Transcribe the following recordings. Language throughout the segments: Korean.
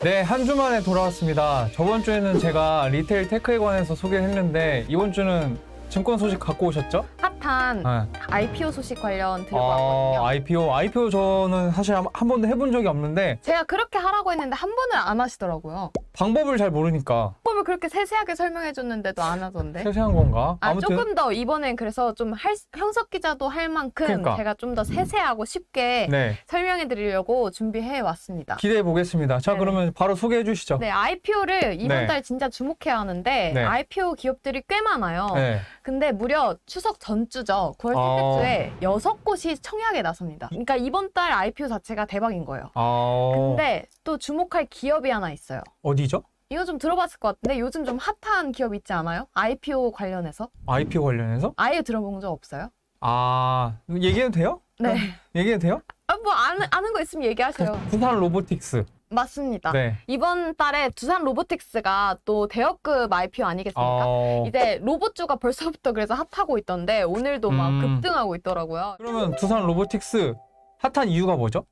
네, 한 주 만에 돌아왔습니다. 저번 주에는 제가 리테일 테크에 관해서 소개를 했는데 이번 주는 증권 소식 갖고 오셨죠? 핫한 네. IPO 소식 관련 들고 왔거든요. IPO 저는 사실 한 번도 해본 적이 없는데 제가 그렇게 하라고 했는데 한 번을 안 하시더라고요. 방법을 잘 모르니까 방법을 그렇게 세세하게 설명해 줬는데도 안 하던데. 세세한 건가? 아무튼 조금 더 이번엔 그래서 좀 형석 기자도 할 만큼 그러니까. 제가 좀 더 세세하고 쉽게 네, 설명해 드리려고 준비해 왔습니다. 기대해 보겠습니다. 자, 네. 그러면 바로 소개해 주시죠. 네, IPO를 이번 네. 달 진짜 주목해야 하는데 네. IPO 기업들이 꽤 많아요. 네. 근데 무려 추석 전주죠. 9월 첫째 주에 6곳이 청약에 나섭니다. 그러니까 이번 달 IPO 자체가 대박인 거예요. 근데 또 주목할 기업이 하나 있어요. 어디죠? 이거 좀 들어봤을 것 같은데 요즘 좀 핫한 기업 있지 않아요? IPO 관련해서? IPO 관련해서? 아예 들어본 적 없어요? 얘기해도 돼요? 네. 얘기해도 돼요? 뭐 아는 거 있으면 얘기하세요. 부산 로보틱스. 맞습니다. 네. 이번 달에 두산 로보틱스가 또 대여급 IPO 아니겠습니까? 이제 로봇주가 벌써부터 그래서 핫하고 있던데 오늘도 막 급등하고 있더라고요. 그러면 두산 로보틱스 핫한 이유가 뭐죠?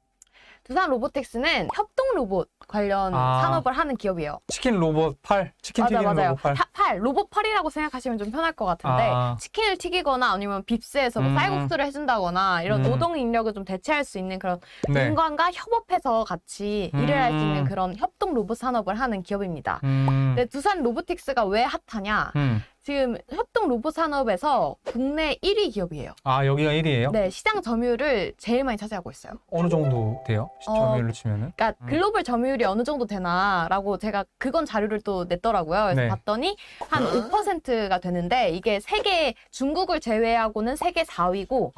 두산 로보틱스는 협동 로봇 관련 산업을 하는 기업이에요. 치킨 로봇 팔, 치킨 튀기는 맞아요. 로봇 팔. 로봇 팔이라고 생각하시면 좀 편할 것 같은데 치킨을 튀기거나 아니면 빕스에서 뭐 쌀국수를 해준다거나 이런 노동 인력을 좀 대체할 수 있는 그런 네. 민간과 협업해서 같이 일을 할 수 있는 그런 협동 로봇 산업을 하는 기업입니다. 근데 두산 로보틱스가 왜 핫하냐? 지금 협동 로봇 산업에서 국내 1위 기업이에요. 여기가 1위예요? 네, 시장 점유율을 제일 많이 차지하고 있어요. 어느 정도 돼요? 점유율로 치면은? 그러니까 글로벌 점유율이 어느 정도 되나라고 제가 그건 자료를 또 냈더라고요. 그래서 네. 봤더니 한 5%가 되는데 이게 세계 중국을 제외하고는 세계 4위고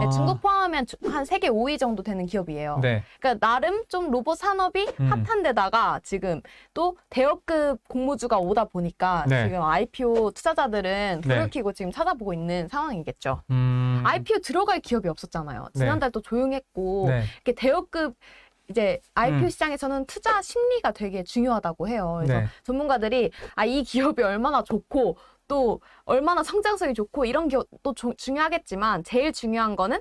네, 중국 포함하면 한 세계 5위 정도 되는 기업이에요. 네. 그러니까 나름 좀 로봇 산업이 핫한 데다가 지금 또 대여급 공모주가 오다 보니까 네. 지금 IPO 투자자들은 불을 네. 켜고 지금 찾아보고 있는 상황이겠죠. 음. IPO 들어갈 기업이 없었잖아요. 지난달 또 조용했고 네. 이렇게 대여급 이제 IPO 음. 시장에서는 투자 심리가 되게 중요하다고 해요. 그래서 네. 전문가들이 이 기업이 얼마나 좋고 또 얼마나 성장성이 좋고 이런 기업도 중요하겠지만 제일 중요한 거는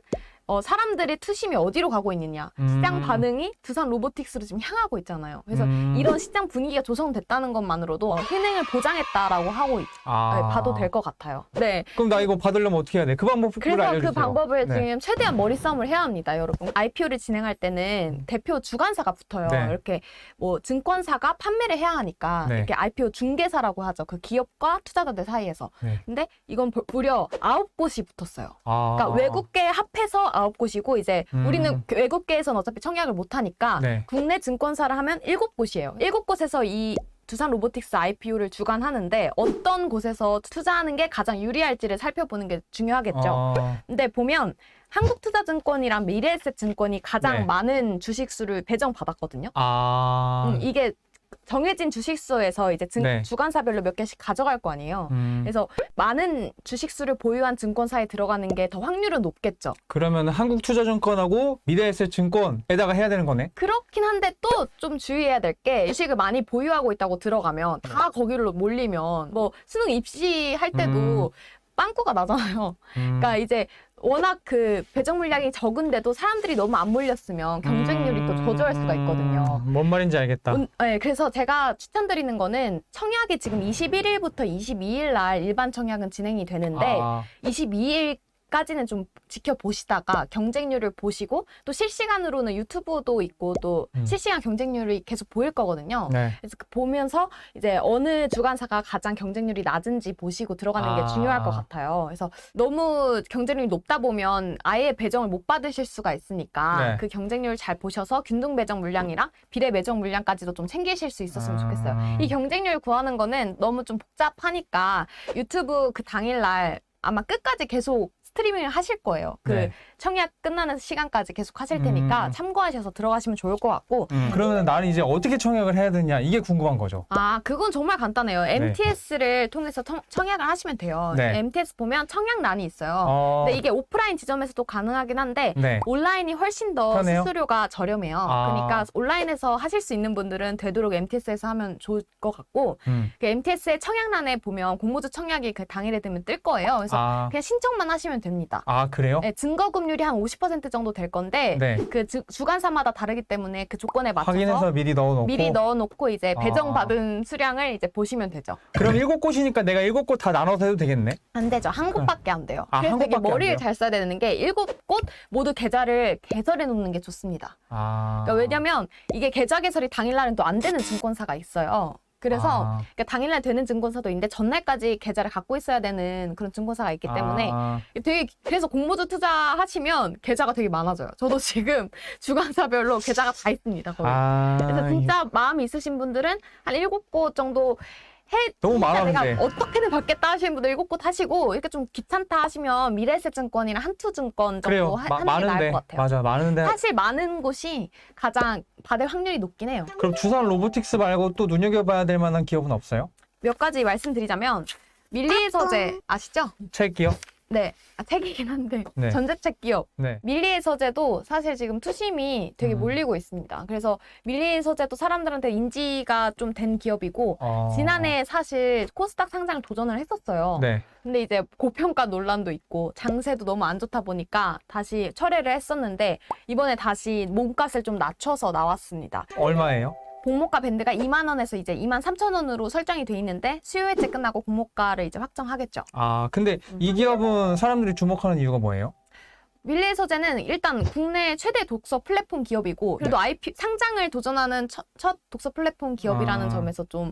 사람들의 투심이 어디로 가고 있느냐. 시장 반응이 두산 로보틱스로 지금 향하고 있잖아요. 그래서 이런 시장 분위기가 조성됐다는 것만으로도 흥행을 보장했다라고 하고 봐도 될 것 같아요. 네. 그럼 나 이거 받으려면 어떻게 해야 돼? 그 방법을 그래서 알려주세요. 그 방법을 네. 지금 최대한 머리싸움을 해야 합니다, 여러분. IPO를 진행할 때는 대표 주관사가 붙어요. 네. 이렇게 뭐 증권사가 판매를 해야 하니까 네. 이렇게 IPO 중개사라고 하죠. 그 기업과 투자자들 사이에서. 네. 근데 이건 무려 9곳이 붙었어요. 그러니까 외국계 합해서 9곳이고 이제 우리는 외국계에서는 어차피 청약을 못 하니까 네. 국내 증권사를 하면 7곳이에요. 7곳에서 이 두산 로보틱스 IPO를 주관하는데 어떤 곳에서 투자하는 게 가장 유리할지를 살펴보는 게 중요하겠죠. 근데 보면 한국투자증권이랑 미래에셋증권이 가장 네. 많은 주식수를 배정받았거든요. 이게 정해진 주식수에서 이제 네. 주관사별로 몇 개씩 가져갈 거 아니에요. 그래서 많은 주식수를 보유한 증권사에 들어가는 게 더 확률은 높겠죠. 그러면 한국투자증권하고 미래에셋증권에다가 해야 되는 거네? 그렇긴 한데 또 좀 주의해야 될 게 주식을 많이 보유하고 있다고 들어가면 다 거기로 몰리면 뭐 수능 입시할 때도 빵꾸가 나잖아요. 그러니까 이제 워낙 그 배정 물량이 적은데도 사람들이 너무 안 몰렸으면 경쟁률이 또 저조할 수가 있거든요. 뭔 말인지 알겠다. 네, 그래서 제가 추천드리는 거는 청약이 지금 21일부터 22일 날 일반 청약은 진행이 되는데 22일까지는 좀 지켜보시다가 경쟁률을 보시고 또 실시간으로는 유튜브도 있고 또 실시간 경쟁률이 계속 보일 거거든요. 네. 그래서 보면서 이제 어느 주관사가 가장 경쟁률이 낮은지 보시고 들어가는 게 중요할 것 같아요. 그래서 너무 경쟁률이 높다 보면 아예 배정을 못 받으실 수가 있으니까 네. 그 경쟁률 잘 보셔서 균등 배정 물량이랑 비례 배정 물량까지도 좀 챙기실 수 있었으면 좋겠어요. 이 경쟁률 구하는 거는 너무 좀 복잡하니까 유튜브 그 당일날 아마 끝까지 계속 스트리밍을 하실 거예요. 그 청약 끝나는 시간까지 계속 하실 테니까 참고하셔서 들어가시면 좋을 것 같고. 그러면 나는 이제 어떻게 청약을 해야 되냐 이게 궁금한 거죠. 그건 정말 간단해요. MTS를 통해서 청약을 하시면 돼요. 네. MTS 보면 청약란이 있어요. 근데 이게 오프라인 지점에서도 가능하긴 한데 네. 온라인이 훨씬 더 편해요? 수수료가 저렴해요. 그러니까 온라인에서 하실 수 있는 분들은 되도록 MTS에서 하면 좋을 것 같고 그 MTS의 청약란에 보면 공모주 청약이 그 당일에 되면 뜰 거예요. 그래서 그냥 신청만 하시면 됩니다. 그래요? 네, 증거금융 확률이 한 50% 정도 될 건데 네. 그 주간사마다 다르기 때문에 그 조건에 맞춰서 확인해서 미리 넣어놓고 이제 배정받은 수량을 이제 보시면 되죠. 그럼 7곳이니까 내가 7곳 다 나눠서 해도 되겠네? 안 되죠. 한 곳밖에 안 돼요. 아, 그래서 한 되게 곳밖에 안 머리를 돼요? 잘 써야 되는 게 7곳 모두 계좌를 개설해 놓는 게 좋습니다. 그러니까 왜냐면 이게 계좌 개설이 당일날은 또 안 되는 증권사가 있어요. 그래서 그러니까 당일날 되는 증권사도 있는데 전날까지 계좌를 갖고 있어야 되는 그런 증권사가 있기 때문에 되게 그래서 공모주 투자하시면 계좌가 되게 많아져요. 저도 지금 주간사별로 계좌가 다 있습니다. 거의. 그래서 진짜 마음이 있으신 분들은 한 7곳 정도 너무 많아, 내가 근데. 어떻게든 받겠다 하시는 분들 7곳 하시고 이렇게 좀 귀찮다 하시면 미래에셋증권이랑 한투증권 정도 그래요. 하는 게 나을 것 같아요. 맞아, 많은데. 사실 많은 곳이 가장 받을 확률이 높긴 해요. 그럼 두산 로보틱스 말고 또 눈여겨봐야 될 만한 기업은 없어요? 몇 가지 말씀드리자면 밀리에서제 아시죠? 책 기업? 네, 책이긴 한데 네. 전자책 기업 네. 밀리에서제도 사실 지금 투심이 되게 몰리고 있습니다. 그래서 밀리에서제도 사람들한테 인지가 좀 된 기업이고 지난해 사실 코스닥 상장 도전을 했었어요. 네. 근데 이제 고평가 논란도 있고 장세도 너무 안 좋다 보니까 다시 철회를 했었는데 이번에 다시 몸값을 좀 낮춰서 나왔습니다. 얼마예요? 공모가 밴드가 2만 원에서 이제 2만 3천 원으로 설정이 돼 있는데 수요 해제 끝나고 공모가를 이제 확정하겠죠. 근데 이 기업은 사람들이 주목하는 이유가 뭐예요? 밀리에서제는 일단 국내 최대 독서 플랫폼 기업이고 그래도 상장을 도전하는 첫 독서 플랫폼 기업이라는 점에서 좀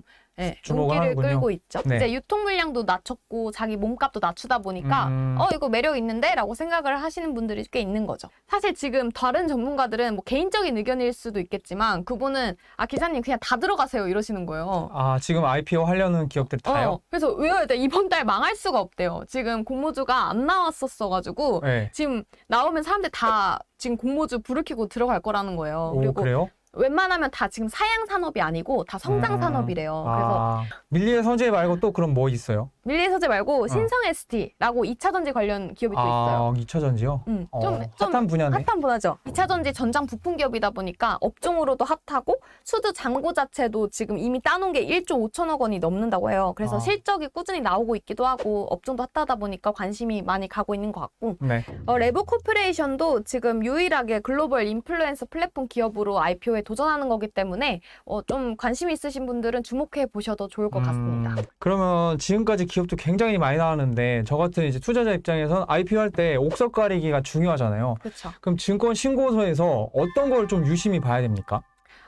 주목을 인기를 하는군요. 끌고 있죠. 네. 이제 유통 물량도 낮췄고 자기 몸값도 낮추다 보니까 이거 매력 있는데? 라고 생각을 하시는 분들이 꽤 있는 거죠. 사실 지금 다른 전문가들은 뭐 개인적인 의견일 수도 있겠지만 그분은 기사님 그냥 다 들어가세요 이러시는 거예요. 지금 IPO 하려는 기업들이 다요? 그래서 외워야 돼. 이번 달 망할 수가 없대요. 지금 공모주가 안 나왔었어가지고 네. 지금 나오면 사람들 다 지금 공모주 불을 켜고 들어갈 거라는 거예요. 그리고 그래요? 웬만하면 다 지금 사양 산업이 아니고 다 성장 산업이래요. 그래서 밀리에서제 말고 또 그럼 뭐 있어요? 밀리에서제 말고 신성 ST라고 2차 전지 관련 기업이 또 있어요. 2차 전지요? 좀 핫한 분야네. 핫한 분야죠. 2차 전지 전장 부품 기업이다 보니까 업종으로도 핫하고 수주 잔고 자체도 지금 이미 따놓은 게 1조 5천억 원이 넘는다고 해요. 그래서 실적이 꾸준히 나오고 있기도 하고 업종도 핫하다 보니까 관심이 많이 가고 있는 것 같고 네. 레브 코퍼레이션도 지금 유일하게 글로벌 인플루엔서 플랫폼 기업으로 IPO에 도전하는 거기 때문에 좀 관심 있으신 분들은 주목해 보셔도 좋을 것 같습니다. 그러면 지금까지 기업도 굉장히 많이 나왔는데 저 같은 이제 투자자 입장에선 IPO 할 때 옥석 가리기가 중요하잖아요. 그렇죠. 그럼 증권 신고서에서 어떤 걸 좀 유심히 봐야 됩니까?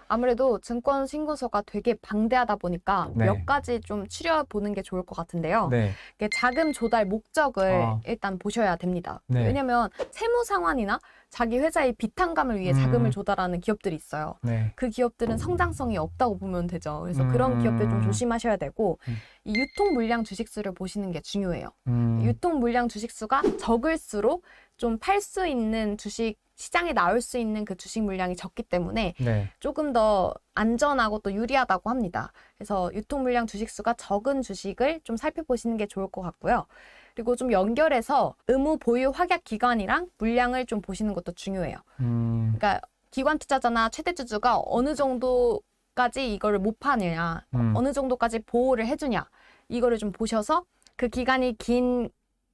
아무래도 증권 신고서가 되게 방대하다 보니까 네. 몇 가지 좀 추려보는 게 좋을 것 같은데요. 네. 이게 자금 조달 목적을 일단 보셔야 됩니다. 네. 왜냐면 세무 상환이나 자기 회사의 비탄감을 위해 자금을 조달하는 기업들이 있어요. 네. 그 기업들은 성장성이 없다고 보면 되죠. 그래서 그런 기업들 좀 조심하셔야 되고 이 유통 물량 주식수를 보시는 게 중요해요. 유통 물량 주식수가 적을수록 좀 팔 수 있는 주식 시장에 나올 수 있는 그 주식 물량이 적기 때문에 네. 조금 더 안전하고 또 유리하다고 합니다. 그래서 유통 물량 주식수가 적은 주식을 좀 살펴보시는 게 좋을 것 같고요. 그리고 좀 연결해서 의무 보유 확약 기간이랑 물량을 좀 보시는 것도 중요해요. 그러니까 기관 투자자나 최대 주주가 어느 정도까지 이거를 못 파느냐, 어느 정도까지 보호를 해주냐, 이거를 좀 보셔서 그 기간이 긴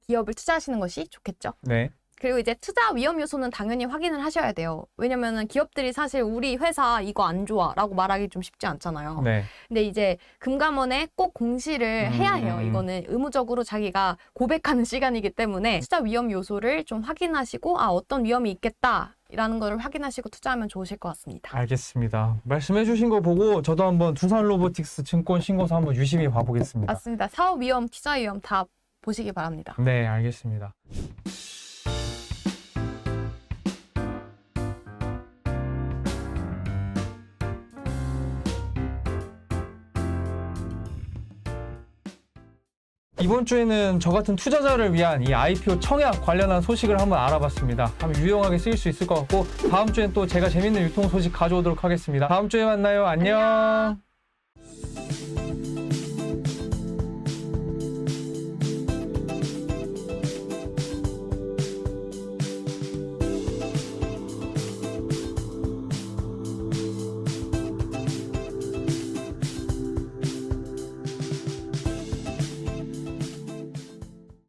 기업을 투자하시는 것이 좋겠죠. 네. 그리고 이제 투자 위험 요소는 당연히 확인을 하셔야 돼요. 왜냐면은 기업들이 사실 우리 회사 이거 안 좋아 라고 말하기 좀 쉽지 않잖아요. 네. 근데 이제 금감원에 꼭 공시를 해야 해요. 이거는 의무적으로 자기가 고백하는 시간이기 때문에 투자 위험 요소를 좀 확인하시고 어떤 위험이 있겠다. 이라는 걸 확인하시고 투자하면 좋으실 것 같습니다. 알겠습니다. 말씀해 주신 거 보고 저도 한번 두산 로보틱스 증권 신고서 한번 유심히 봐보겠습니다. 맞습니다. 사업 위험, 투자 위험 다 보시기 바랍니다. 네, 알겠습니다. 이번 주에는 저 같은 투자자를 위한 이 IPO 청약 관련한 소식을 한번 알아봤습니다. 한번 유용하게 쓰일 수 있을 것 같고 다음 주엔 또 제가 재밌는 유통 소식 가져오도록 하겠습니다. 다음 주에 만나요. 안녕.